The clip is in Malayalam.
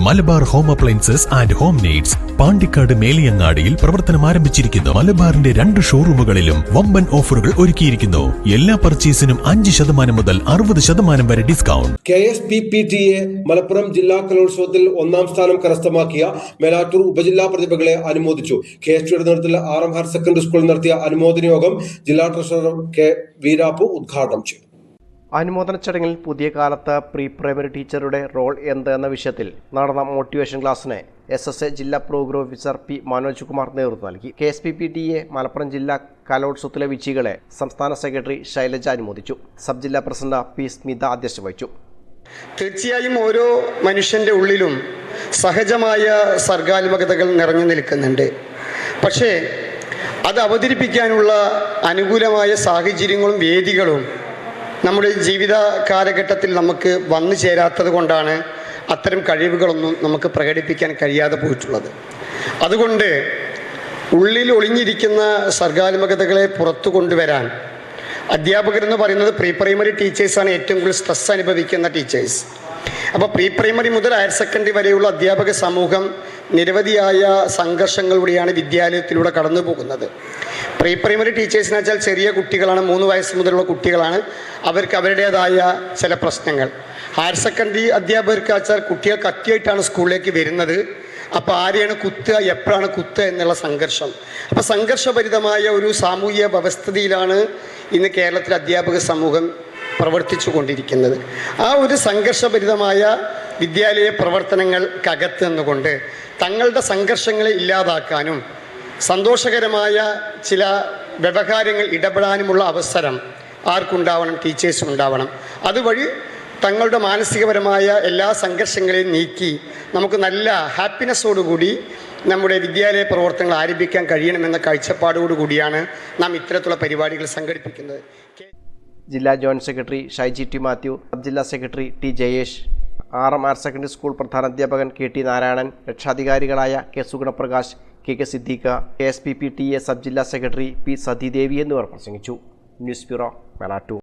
Malabar home appliances and home needs Pandikkad മേലിയങ്ങാടിയിൽ പ്രവർത്തനം ആരംഭിച്ചിരിക്കുന്നു. മലബാറിന്റെ 2 ഷോറൂമുകളിലും വമ്പൻ ഓഫറുകൾ ഒരുക്കിയിരിക്കുന്നു. എല്ലാ പർച്ചേസിനും 5% മുതൽ 60% വരെ ഡിസ്കൗണ്ട്. KSPPTA മലപ്പുറം ജില്ലാ കലോത്സവത്തിൽ 1ാം സ്ഥാനം കരസ്ഥമാക്കിയ മേലാറ്റൂർ ഉപജില്ലാ പ്രതിഭകളെ അനുമോദിച്ചു. KSTയുടെ നേതൃത്വത്തിൽ RM ഹയർ സെക്കൻഡറി സ്കൂളിൽ നടത്തിയ അനുമോദന യോഗം ജില്ലാ ട്രഷറർ K വീരാപ്പു ഉദ്ഘാടനം ചെയ്തു. അനുമോദന ചടങ്ങിൽ പുതിയ കാലത്ത് പ്രീ പ്രൈമറി ടീച്ചറുടെ റോൾ എന്ത് എന്ന വിഷയത്തിൽ നടന്ന മോട്ടിവേഷൻ ക്ലാസ്സിന് SSA ജില്ലാ programme officer P Manoj Kumar നേതൃത്വം നൽകി. KSPPTA മലപ്പുറം ജില്ലാ കലോത്സവത്തിലെ വിജയികളെ സംസ്ഥാന സെക്രട്ടറി ശൈലജ അനുമോദിച്ചു. സബ് ജില്ലാ പ്രസിഡന്റ് P സ്മിത അധ്യക്ഷത വഹിച്ചു. തീർച്ചയായും ഓരോ മനുഷ്യൻ്റെ ഉള്ളിലും സഹജമായ സർഗാത്മകതകൾ നിറഞ്ഞു നിൽക്കുന്നുണ്ട്. പക്ഷേ അത് അവതരിപ്പിക്കാനുള്ള അനുകൂലമായ സാഹചര്യങ്ങളും വേദികളും നമ്മുടെ ജീവിത കാലഘട്ടത്തിൽ നമുക്ക് വന്നു ചേരാത്തത് കൊണ്ടാണ് അത്തരം കഴിവുകളൊന്നും നമുക്ക് പ്രകടിപ്പിക്കാൻ കഴിയാതെ പോയിട്ടുള്ളത്. അതുകൊണ്ട് ഉള്ളിൽ ഒളിഞ്ഞിരിക്കുന്ന സർഗാത്മകതകളെ പുറത്തു കൊണ്ടുവരാൻ അധ്യാപകരെന്ന് പറയുന്നത് പ്രീ പ്രൈമറി ടീച്ചേഴ്സാണ് ഏറ്റവും കൂടുതൽ സ്ട്രെസ് അനുഭവിക്കുന്ന ടീച്ചേഴ്സ്. അപ്പോൾ പ്രീ പ്രൈമറി മുതൽ ഹയർ സെക്കൻഡറി വരെയുള്ള അധ്യാപക സമൂഹം നിരവധിയായ സംഘർഷങ്ങളിലൂടെയാണ് വിദ്യാലയത്തിലൂടെ കടന്നു പോകുന്നത്. പ്രീ പ്രൈമറി ടീച്ചേഴ്സിന് വെച്ചാൽ ചെറിയ കുട്ടികളാണ്, 3 വയസ്സ് മുതലുള്ള കുട്ടികളാണ്. അവർക്ക് അവരുടേതായ ചില പ്രശ്നങ്ങൾ. ഹയർ സെക്കൻഡറി അധ്യാപകർക്ക് വെച്ചാൽ കുട്ടികൾ കത്തിയായിട്ടാണ് സ്കൂളിലേക്ക് വരുന്നത്. അപ്പോൾ ആരെയാണ് കുത്തുക, എപ്പോഴാണ് കുത്തുക എന്നുള്ള സംഘർഷം. അപ്പോൾ സംഘർഷഭരിതമായ ഒരു സാമൂഹിക വ്യവസ്ഥിതിയിലാണ് ഇന്ന് കേരളത്തിലെ അധ്യാപക സമൂഹം പ്രവർത്തിച്ചു കൊണ്ടിരിക്കുന്നത്. ആ ഒരു സംഘർഷഭരിതമായ വിദ്യാലയ പ്രവർത്തനങ്ങൾക്കകത്ത് നിന്നുകൊണ്ട് തങ്ങളുടെ സംഘർഷങ്ങളെ ഇല്ലാതാക്കാനും സന്തോഷകരമായ ചില വ്യവഹാരങ്ങൾ ഇടപെടാനുമുള്ള അവസരം ആർക്കുണ്ടാവണം? ടീച്ചേഴ്സിനുണ്ടാവണം. അതുവഴി തങ്ങളുടെ മാനസികപരമായ എല്ലാ സംഘർഷങ്ങളെയും നീക്കി നമുക്ക് നല്ല ഹാപ്പിനെസ്സോടുകൂടി നമ്മുടെ വിദ്യാലയ പ്രവർത്തനങ്ങൾ ആരംഭിക്കാൻ കഴിയണമെന്ന കാഴ്ചപ്പാടോടുകൂടിയാണ് നാം ഇത്തരത്തിലുള്ള പരിപാടികൾ സംഘടിപ്പിക്കുന്നത്. ജില്ലാ joint secretary Shaiji T Mathew, sub ജില്ലാ secretary T Jayesh, RM higher secondary school പ്രധാനാധ്യാപകൻ KT നാരായണൻ, രക്ഷാധികാരികളായ K Sugunaprakash, KK Siddiqa, KSPPTA sub ജില്ലാ സെക്രട്ടറി P സതീദേവി എന്നിവർ പ്രസംഗിച്ചു. News bureau, Melattur.